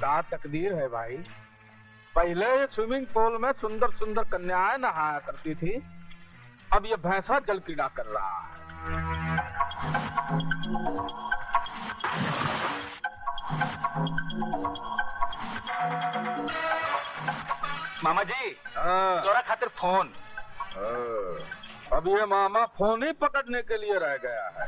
क्या तकदीर है भाई। पहले स्विमिंग पूल में सुंदर सुंदर कन्याएं नहाया करती थी, अब ये भैंसा जल क्रीड़ा कर रहा है। मामा जी तोरा खातिर फोन। अब ये मामा फोन ही पकड़ने के लिए रह गया है।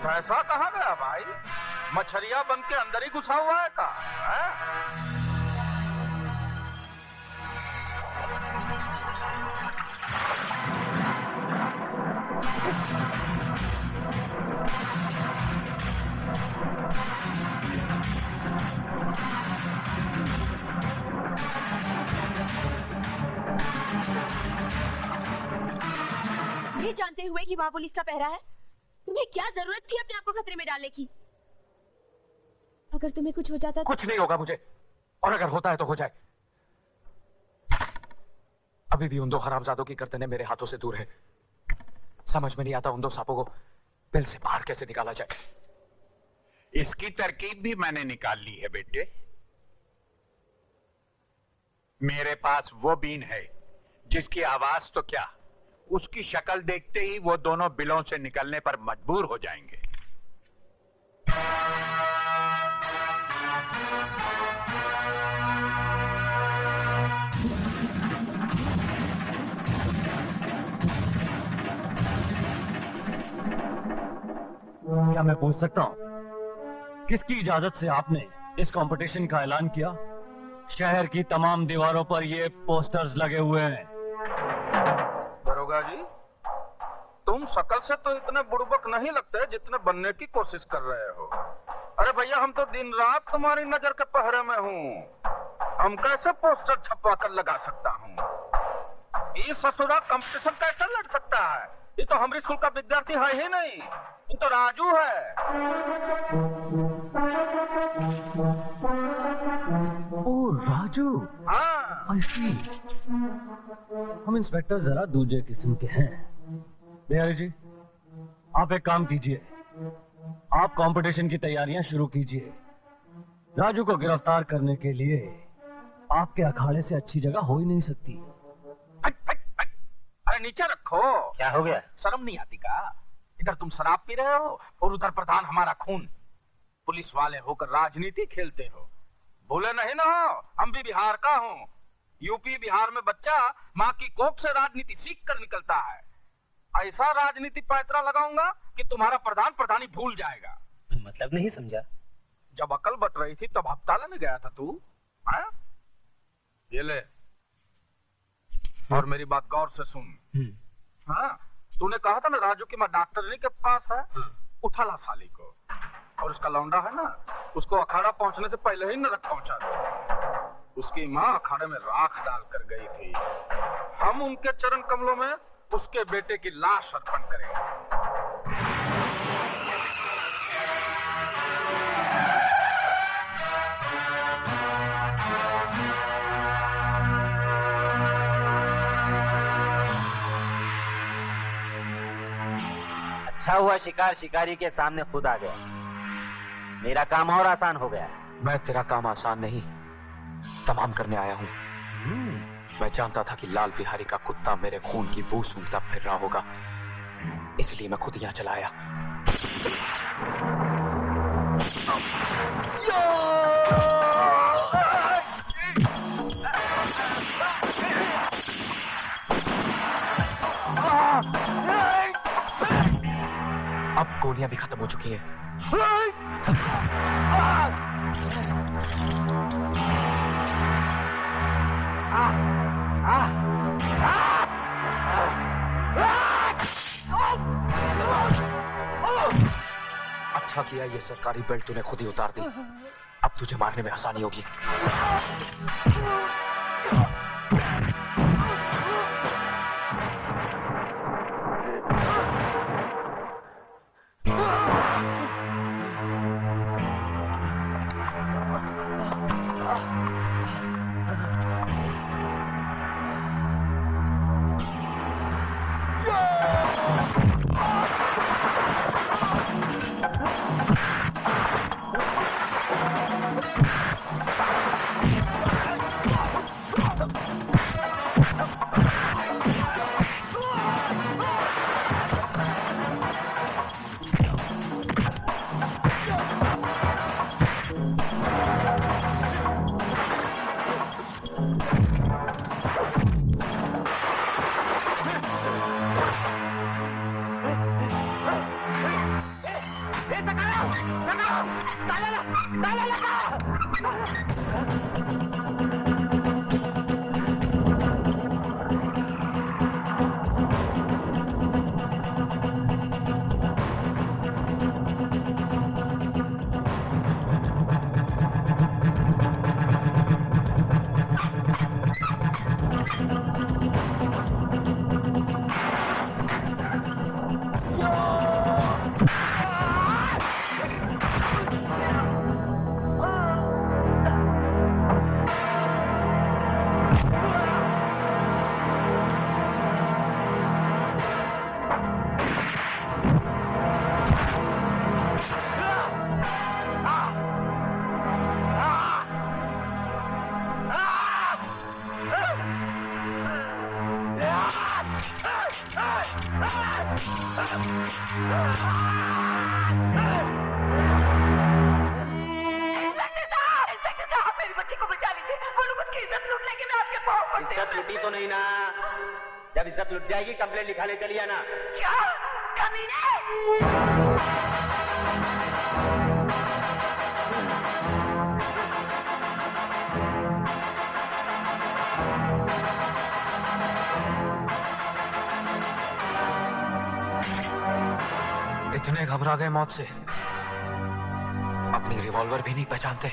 भैंसा कहाँ गया भाई? मछरिया बन के अंदर ही घुसा हुआ है का? ये जानते हुए कि वहाँ पुलिस का पहरा है, तुम्हें क्या जरूरत थी अपने आप को खतरे में डालने की? अगर तुम्हें कुछ हो जाता कुछ नहीं होगा मुझे, और अगर होता है तो हो जाए। अभी भी उन दो हरामजादों की गर्दनें मेरे हाथों से दूर है। समझ में नहीं आता उन दो सांपों को बिल से बाहर कैसे निकाला जाए। इसकी तरकीब भी मैंने निकाल ली है बेटे। मेरे पास वो बीन है जिसकी आवाज तो क्या, उसकी शक्ल देखते ही वो दोनों बिलों से निकलने पर मजबूर हो जाएंगे। क्या मैं पूछ सकता हूँ किसकी इजाजत से आपने इस कंपटीशन का ऐलान किया? शहर की तमाम दीवारों पर ये पोस्टर्स लगे हुए हैं। दरोगा जी, तुम शकल से तो इतने बुड़बक नहीं लगते जितने बनने की कोशिश कर रहे हो। अरे भैया, हम तो दिन रात तुम्हारी नजर के पहरे में हूँ। हम कैसे पोस्टर छपवा कर लगा सकता हूँ? ये ससुरा कंपटीशन कैसे लड़ सकता है? ये तो हमारे स्कूल का विद्यार्थी है ही नहीं, ये तो राजू है। ओ राजू, हाँ। हम इंस्पेक्टर जरा दूसरे किस्म के हैं। बिहारी जी, आप एक काम कीजिए, आप कंपटीशन की तैयारियां शुरू कीजिए। राजू को गिरफ्तार करने के लिए आपके अखाड़े से अच्छी जगह हो ही नहीं सकती। अरे नीचे रखो। क्या हो गया? शर्म नहीं आती का? इधर तुम शराब पी रहे हो और उधर प्रधान हमारा खून। पुलिस वाले होकर राजनीति खेलते हो। भूले नहीं ना हो, हम भी बिहार का हूँ। यूपी बिहार में बच्चा माँ की कोख से राजनीति सीख कर निकलता है। ऐसा राजनीति पैतरा लगाऊंगा कि तुम्हारा प्रधान प्रधानी भूल जाएगा। मतलब नहीं समझा। जब अकल बट रही थी तब हफ्ता लेने गया था तू। हाँ? ये ले, और मेरी बात गौर से सुन। हाँ, तूने कहा था ना राजू की माँ डॉक्टरनी के पास है। उठा ला साली को, और उसका लौंडा है ना, उसको अखाड़ा पहुंचने से पहले ही नरक पहुंचा दो। उसकी माँ अखाड़े में राख डाल कर गई थी। हम उनके चरण कमलों में उसके बेटे की लाश अर्पण करेंगे। अच्छा हुआ शिकार शिकारी के सामने खुद आ गया, मेरा काम और आसान हो गया। मैं तेरा काम आसान नहीं तमाम करने आया हूँ। मैं जानता था कि लाल बिहारी का कुत्ता मेरे खून की बू सूंघता फिर रहा होगा, इसलिए मैं खुद यहाँ चला आया। अब गोलियां भी खत्म हो चुकी हैं। दफा किया ये सरकारी बेल्ट तूने खुद ही उतार दी। अब तुझे मारने में आसानी होगी। इज्जत लुटी तो नहीं ना? जब इज्जत लुट जाएगी कंप्लेंट लिखाने चली आना। क्या कमीने? इतने घबरा गए मौत से, अपनी रिवॉल्वर भी नहीं पहचानते।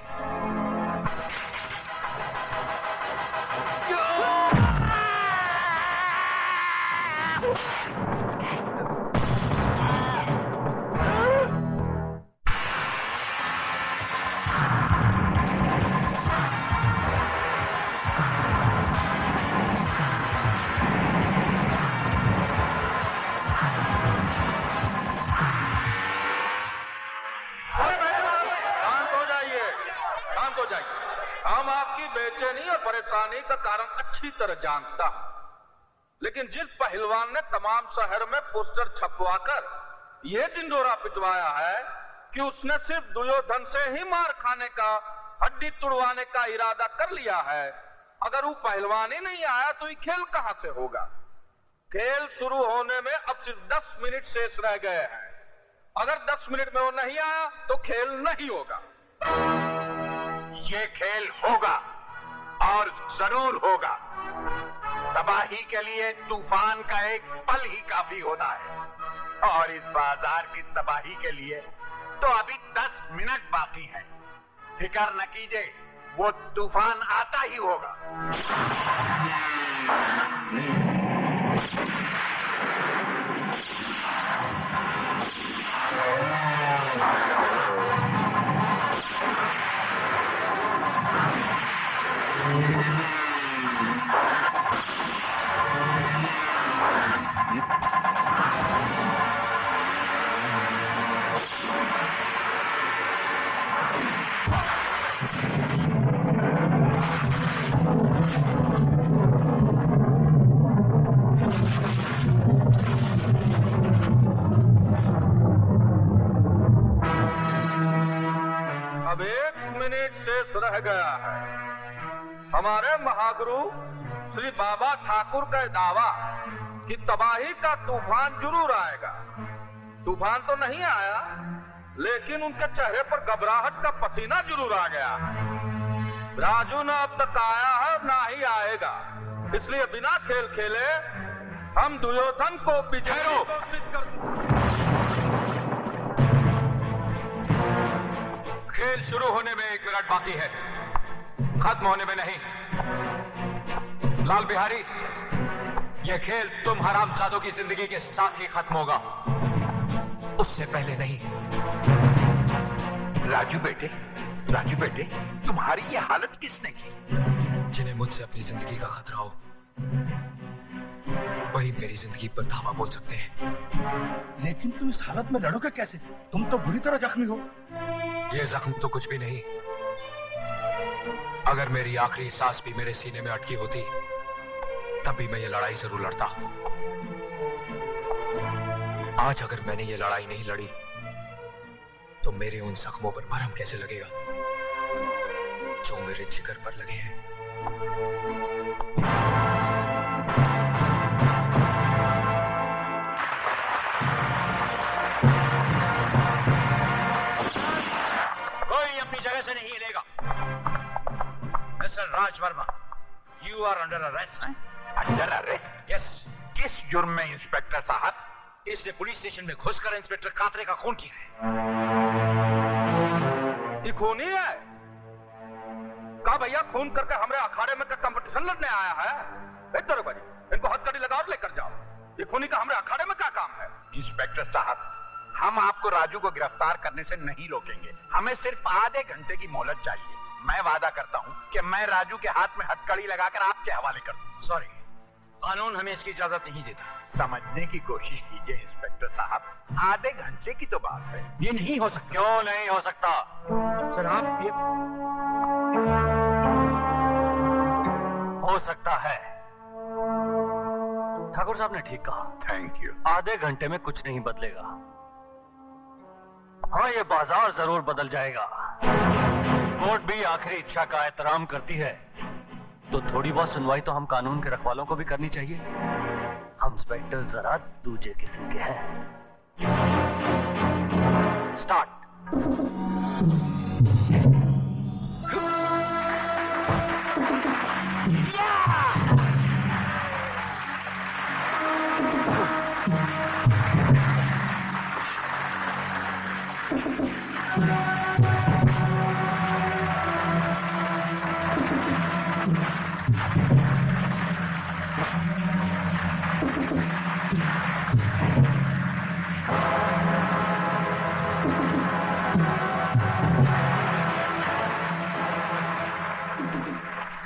हम आपकी बेचैनी और परेशानी का कारण अच्छी तरह जानता हूं, लेकिन जिस पहलवान ने तमाम शहर में पोस्टर छपवाकर यह ढिंढोरा पिटवाया है कि उसने सिर्फ दुर्योधन से ही मार खाने का, हड्डी तुड़वाने का इरादा कर लिया है, अगर वो पहलवान ही नहीं आया तो ये खेल कहां से होगा? खेल शुरू होने में अब सिर्फ 10 मिनट शेष रह गए हैं। अगर 10 मिनट में वो नहीं आया तो खेल नहीं होगा। ये खेल होगा और जरूर होगा। तबाही के लिए तूफान का एक पल ही काफी होता है, और इस बाजार की तबाही के लिए तो अभी 10 मिनट बाकी है। फिक्र न कीजिए, वो तूफान आता ही होगा। अब 1 मिनट शेष रह गया है। हमारे महागुरु श्री बाबा ठाकुर का दावा कि तबाही का तूफान जरूर आएगा। तूफान तो नहीं आया, लेकिन उनके चेहरे पर घबराहट का पसीना जरूर आ गया है। राजू न अब तक आया है, ना ही आएगा, इसलिए बिना खेल खेले हम दुर्योधन को विजयी घोषित कर खेल शुरू होने में 1 मिनट बाकी है, खत्म होने में नहीं। लाल बिहारी, ये खेल तुम हरामजादों की जिंदगी के साथ ही खत्म होगा, उससे पहले नहीं। राजू बेटे, तुम्हारी ये हालत किसने की? जिन्हें मुझसे अपनी जिंदगी का खतरा हो, वही मेरी जिंदगी पर धावा बोल सकते हैं। लेकिन तुम इस हालत में लड़ोगे कैसे? तुम तो बुरी तरह जख्मी हो। ये जख्म तो कुछ भी नहीं। अगर मेरी आखिरी सांस भी मेरे सीने में अटकी होती, तब भी मैं ये लड़ाई जरूर लड़ता। आज अगर मैंने ये लड़ाई नहीं लड़ी, तो मेरे उन जख्मों पर मरहम कैसे लगेगा जो मेरे जिगर पर लगे हैं। कोई अपनी जगह से नहीं हिलेगा। Mister Raj Verma, you are under arrest. Under arrest? Yes. किस जुर्म में इंस्पेक्टर साहब? इसने पुलिस स्टेशन में घुसकर इंस्पेक्टर कातरे का खून किया है। ये खूनी है? कहा भैया खून करके हमारे अखाड़े में कंपटीशन लड़ने आया है? इधर जी, इनको हथकड़ी लगा और लेकर जाओ। ये खूनी का हमारे अखाड़े में क्या काम है? इंस्पेक्टर साहब, हम आपको राजू को गिरफ्तार करने से नहीं रोकेंगे। हमें सिर्फ आधे घंटे की मोहलत चाहिए। मैं वादा करता हूं कि मैं राजू के हाथ में हथकड़ी लगाकर आपके हवाले कर दूं। सॉरी, कानून हमें इसकी इजाजत नहीं देता। समझने की कोशिश कीजिए इंस्पेक्टर साहब, आधे घंटे की तो बात है। ये नहीं हो सकता। क्यों नहीं हो सकता? सर आप ये हो सकता है। ठाकुर साहब ने ठीक कहा। Thank you. आधे घंटे में कुछ नहीं बदलेगा। हाँ, ये बाजार जरूर बदल जाएगा। कोर्ट भी आखिरी इच्छा का एहतराम करती है, तो थोड़ी बहुत सुनवाई तो हम कानून के रखवालों को भी करनी चाहिए। हम इंस्पेक्टर जरा दूजे किस्म के हैं। स्टार्ट।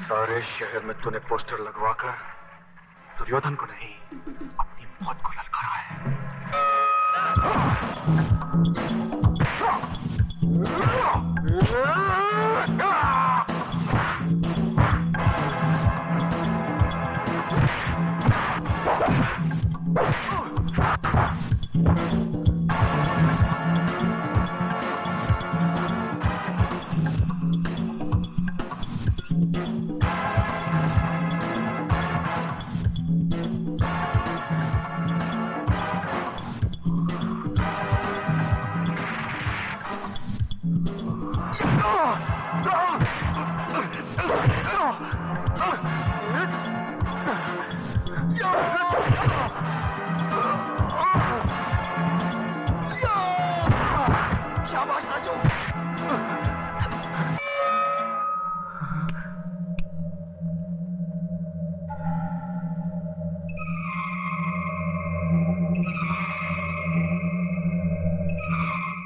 सारे शहर में तूने पोस्टर लगवाकर दुर्योधन को नहीं, अपनी मौत को ललकारा है।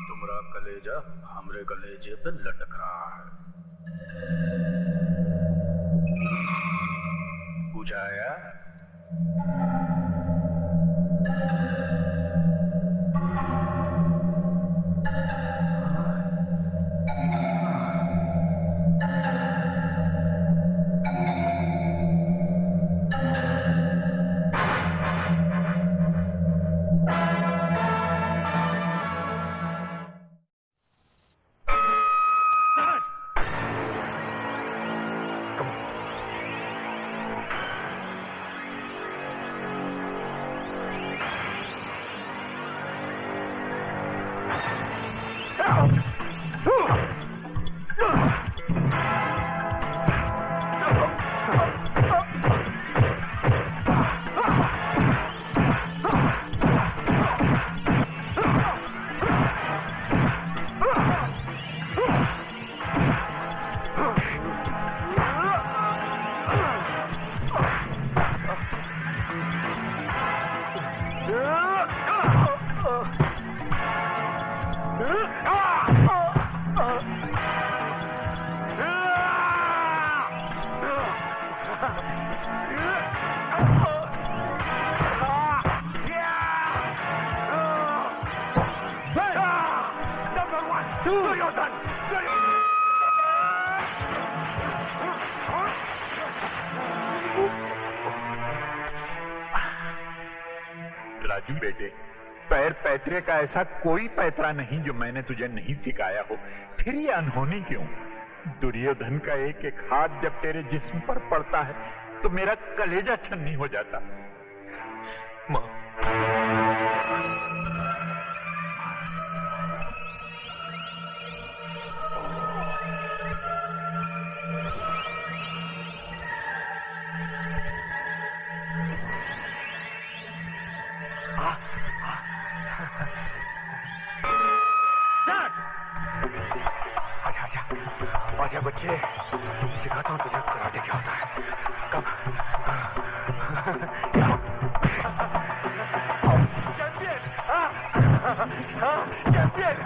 तुम्हारा कलेजा हमरे कलेजे पे लटक रहा है। बुझाया? राजू बेटे, पैर पैतरे का ऐसा कोई पैतरा नहीं जो मैंने तुझे नहीं सिखाया हो। फिर ये अनहोनी क्यों? दुर्योधन का एक एक हाथ जब तेरे जिस्म पर पड़ता है तो मेरा कलेजा छन्नी हो जाता। माँ, आजा बच्चे, दिखाता हूँ तुझे कराटे क्या होता है। कब चैंपियन! चैंपियन!